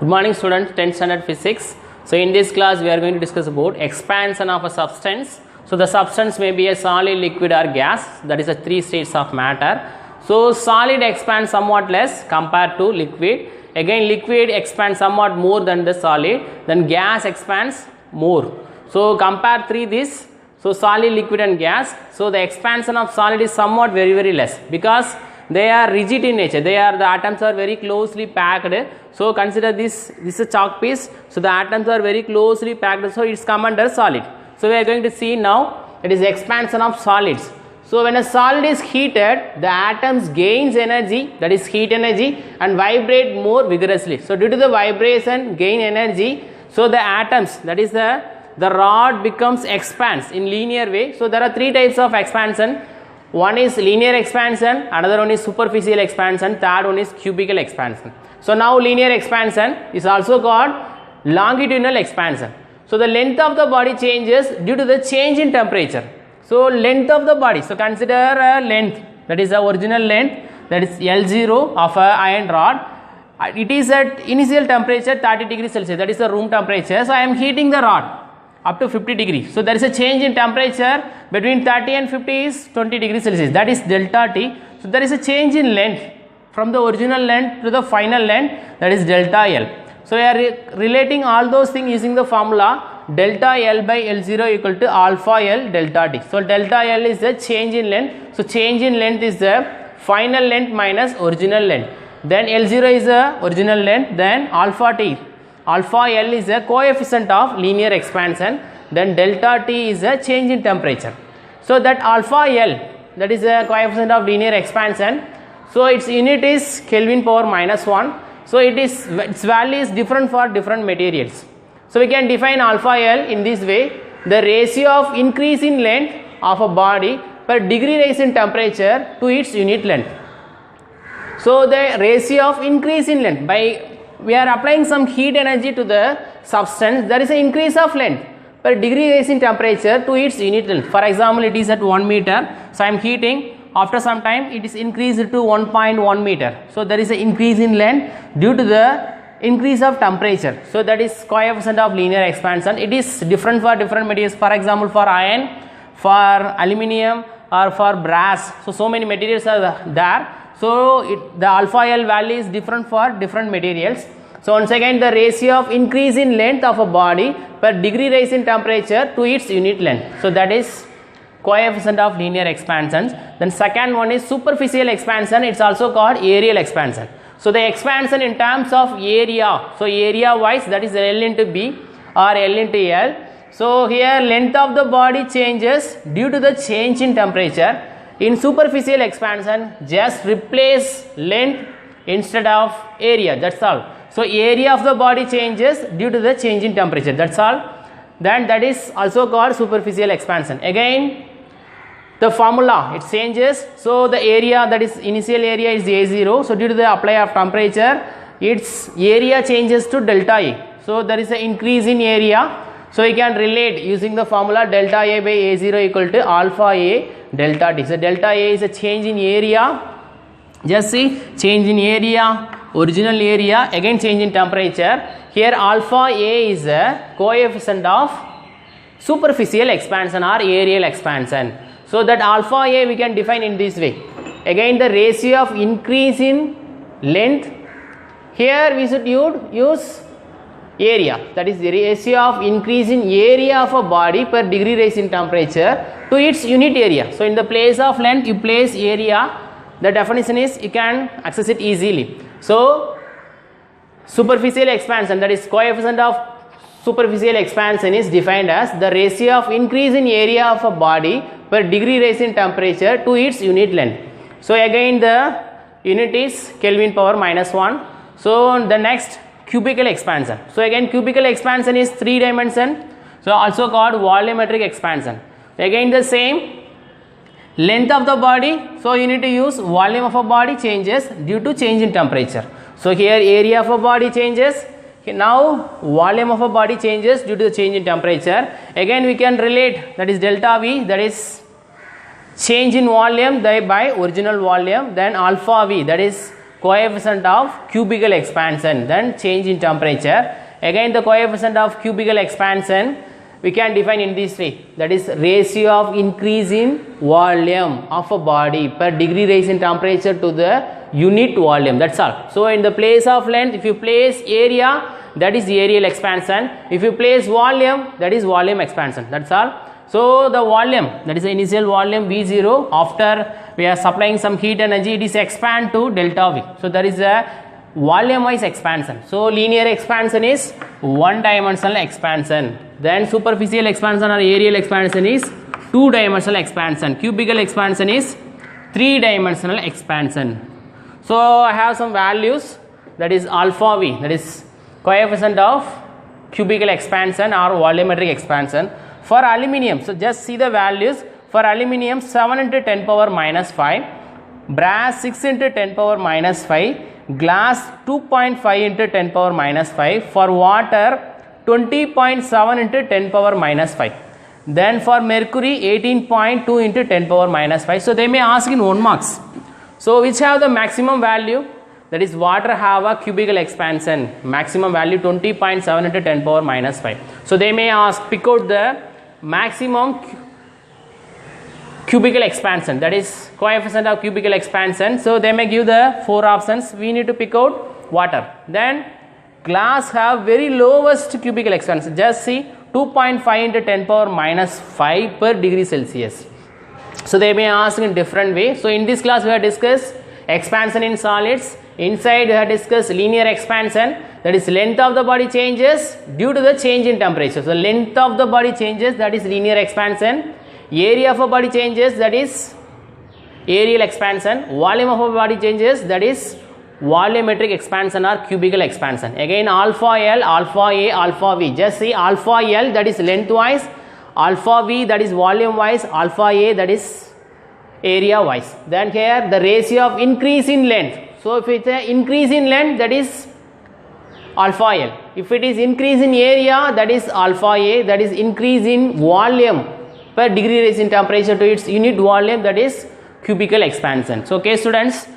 Good morning students, 10th standard physics. So in this class we are going to discuss about expansion of a substance. So the substance may be a solid, liquid or gas, that is the three states of matter. So solid expands somewhat less compared to liquid. Again liquid expands somewhat more than the solid, then gas expands more. So compare this. So solid, liquid and gas. So the expansion of solid is somewhat very less because they are rigid in nature. The atoms are very closely packed. So consider this is a chalk piece. So the atoms are very closely packed. So it's come under solid. So we are going to see now it is expansion of solids. So when a solid is heated, the atoms gains energy, that is heat energy, and vibrate more vigorously. So due to the vibration gain energy, so the atoms, that is the rod becomes expands in linear way. So there are three types of expansion. One is linear expansion, another one is superficial expansion, third one is cubical expansion. So now linear expansion is also called longitudinal expansion. So the length of the body changes due to the change in temperature. So length of the body, so consider a length, that is the original length, that is L0 of a iron rod. It is at initial temperature 30 degrees Celsius, that is the room temperature. So I am heating the rod up to 50 degrees. So there is a change in temperature between 30 and 50 is 20 degrees Celsius, that is delta T. So there is a change in length from the original length to the final length, that is delta L. So we are relating all those things using the formula delta L by L0 equal to alpha L delta T. So delta L is the change in length. So change in length is the final length minus original length. Then L0 is the original length, then alpha T. Alpha L is a coefficient of linear expansion, then delta T is a change in temperature. So that alpha L, that is a coefficient of linear expansion. So its unit is Kelvin power minus 1. So its value is different for different materials. So we can define alpha L in this way: the ratio of increase in length of a body per degree rise in temperature to its unit length. So the ratio of increase in length, by we are applying some heat energy to the substance, there is an increase of length per degree rise in temperature to its unit length. For example, it is at 1 meter. So I am heating. After some time, it is increased to 1.1 meter. So there is an increase in length due to the increase of temperature. So that is coefficient of linear expansion. It is different for different materials. For example, for iron, for aluminium or for brass. So many materials are there. So the alpha L value is different for different materials. So once again, the ratio of increase in length of a body per degree rise in temperature to its unit length. So that is coefficient of linear expansions. Then second one is superficial expansion. It's also called aerial expansion. So the expansion in terms of area. So area wise, that is L into B or L into L. So here length of the body changes due to the change in temperature. In superficial expansion, just replace length instead of area, that's all. So area of the body changes due to the change in temperature, that's all. Then that is also called superficial expansion. Again the formula, it changes. So the area, that is initial area is A0. So due to the apply of temperature, its area changes to delta A. So there is an increase in area. So we can relate using the formula delta A by A0 equal to alpha A delta T. So delta A is a change in area. Just see, change in area, original area, again change in temperature. Here alpha A is a coefficient of superficial expansion or aerial expansion. So that alpha A we can define in this way. Again the ratio of increase in length. Here we should use area, that is the ratio of increase in area of a body per degree rise in temperature to its unit area. So in the place of length you place area. The definition is you can access it easily. So superficial expansion, that is coefficient of superficial expansion, is defined as the ratio of increase in area of a body per degree rise in temperature to its unit length. So again the unit is Kelvin power minus 1. So the next, cubical expansion. So again cubical expansion is 3 dimension. So also called volumetric expansion. Again the same, length of the body. So you need to use volume of a body changes due to change in temperature. So here area of a body changes. Now volume of a body changes due to the change in temperature. Again we can relate, that is delta V, that is change in volume by original volume. Then alpha V, that is coefficient of cubical expansion, then change in temperature. Again the coefficient of cubical expansion we can define in this way, that is ratio of increase in volume of a body per degree rise in temperature to the unit volume, that's all. So in the place of length, if you place area, that is areal expansion, if you place volume, that is volume expansion, that's all. So the volume, that is the initial volume V0, after we are supplying some heat energy, it is expand to delta V. So there is a volume wise expansion. So linear expansion is one dimensional expansion, then superficial expansion or areal expansion is two dimensional expansion, cubical expansion is three dimensional expansion. So I have some values, that is alpha V, that is coefficient of cubical expansion or volumetric expansion. For aluminium, so just see the values. For aluminium 7 into 10 power minus 5, brass 6 into 10 power minus 5, glass 2.5 into 10 power minus 5, for water 20.7 into 10 power minus 5. Then for mercury 18.2 into 10 power minus 5. So they may ask in 1 marks. So which have the maximum value? That is water have a cubical expansion, maximum value 20.7 into 10 power minus 5. So they may ask, pick out the maximum cubical expansion, that is coefficient of cubical expansion. So they may give the 4 options, we need to pick out water. Then glass have very lowest cubical expansion, just see 2.5 into 10 power minus 5 per degree Celsius. So they may ask in different way. So in this class we have discussed expansion in solids. Inside we have discussed linear expansion, that is length of the body changes due to the change in temperature. So length of the body changes, that is linear expansion. Area of a body changes, that is areal expansion. Volume of a body changes, that is volumetric expansion or cubical expansion. Again alpha L, alpha A, alpha V. Just see alpha L, that is lengthwise, alpha V, that is volume wise, alpha A, that is area wise. Then here the ratio of increase in length. So if it is an increase in length, that is alpha L. If it is increase in area, that is alpha A, that is increase in volume per degree rise in temperature to its unit volume, that is cubical expansion. So okay students,